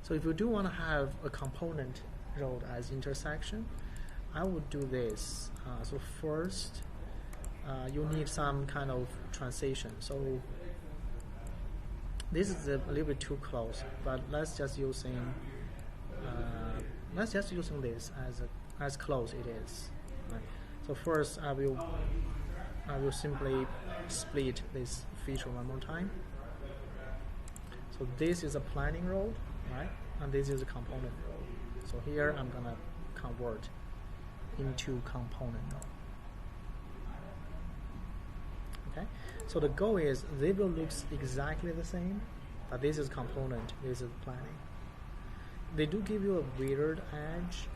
So if you do want to have a component road as intersection, I would do this. So first, you need some kind of transition. So this is a little bit too close, but let's just using this as close it is. Right? So first, I will simply split this feature one more time. So this is a planning road, right? And this is a component road. So here I'm gonna convert into component node. Okay. So the goal is they will look exactly the same, but this is component, this is planning. They do give you a weird edge.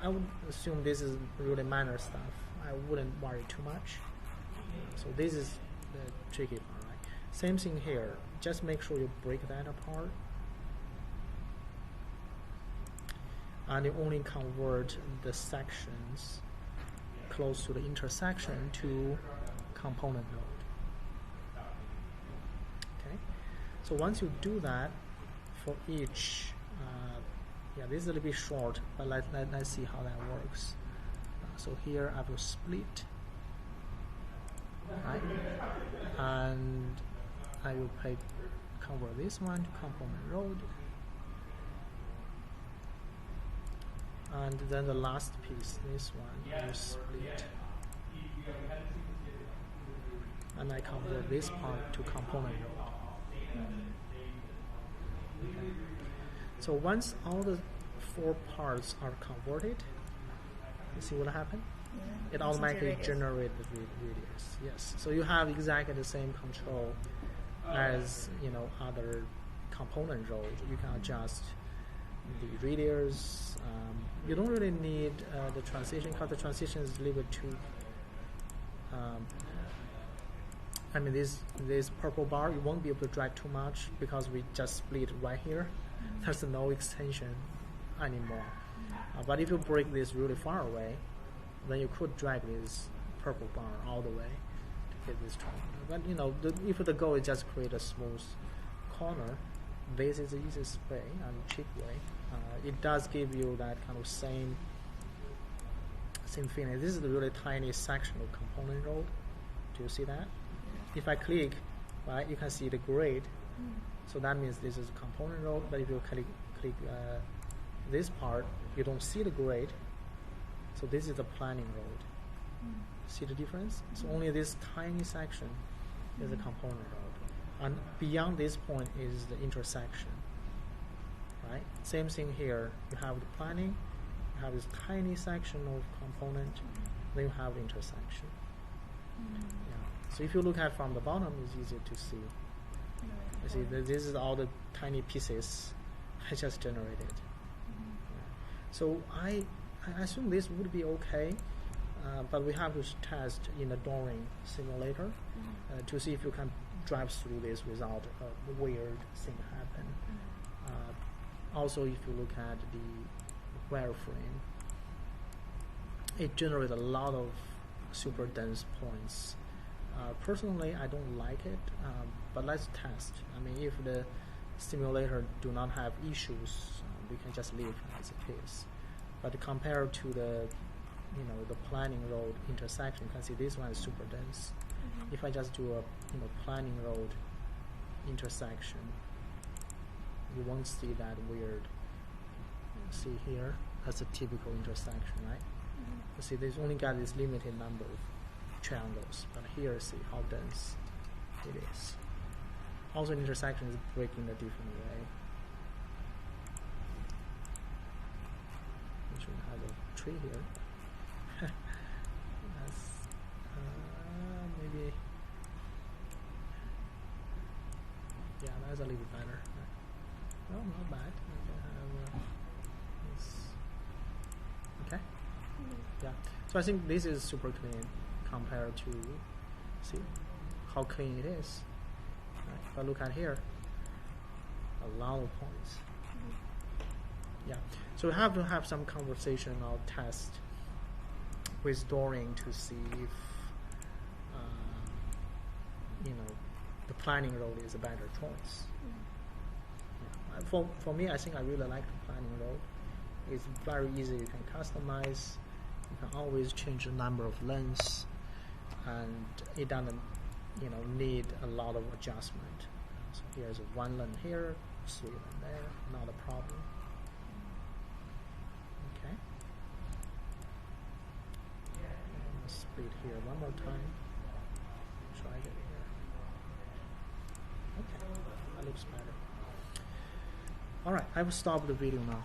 I would assume this is really minor stuff. I wouldn't worry too much. So this is the tricky part, right? Same thing here. Just make sure you break that apart. And you only convert the sections close to the intersection to component node. Okay. So once you do that, for each, this is a little bit short, but let's see how that works. So here I will split, right? And I will convert this one to component road. And then the last piece, this one, I will split. And I convert this part to component road. Okay. So once all the 4 parts are converted, you see what happened? Yeah, it automatically generates the radius. Yes. So you have exactly the same control as other component roles. You can adjust the radius. You don't really need the transition because the transition is a little bit too. This purple bar, you won't be able to drag too much because we just split right here. There's no extension anymore. But if you break this really far away, then you could drag this purple bar all the way to get this triangle. But if the goal is just create a smooth corner, this is the easiest way and cheap way. It does give you that kind of same feeling. This is a really tiny section of component road. Do you see that? If I click, right, you can see the grid. So that means this is a component road. But if you click this part, you don't see the grid. So this is the planning road. See the difference? So only this tiny section is a component road. And beyond this point is the intersection. Right? Same thing here. You have the planning, you have this tiny section of component, then you have the intersection. Yeah. So if you look at from the bottom, it's easier to see. You see, this is all the tiny pieces I just generated. Yeah. So I assume this would be okay, but we have to test in the Doring simulator to see if you can drive through this without a weird thing happen. Also, if you look at the wireframe, it generates a lot of super dense points. Personally, I don't like it, but let's test. If the simulator do not have issues, we can just leave as it is. But compared to the planning road intersection, you can see this one is super dense. If I just do a planning road intersection, you won't see that weird. See here, that's a typical intersection, right? You see, there's only got this limited number of triangles, but here, see how dense it is. Also, intersection is breaking a different way. We should have a tree here. That's maybe. Yeah, that's a little bit better. Well, not bad. Okay. Yeah. So I think this is super clean compared to, see how clean it is. Right. But look at here, a lot of points. Yeah. So we have to have some conversation or test with Doring to see if the planning road is a better choice. Yeah. for me, I think I really like the planning role. It's very easy. You can customize. You can always change the number of lengths, and it doesn't, need a lot of adjustment. So here's one length here, 3 length there, not a problem. Okay. Let's split here one more time. Try it here. Okay, that looks better. All right, I will stop the video now.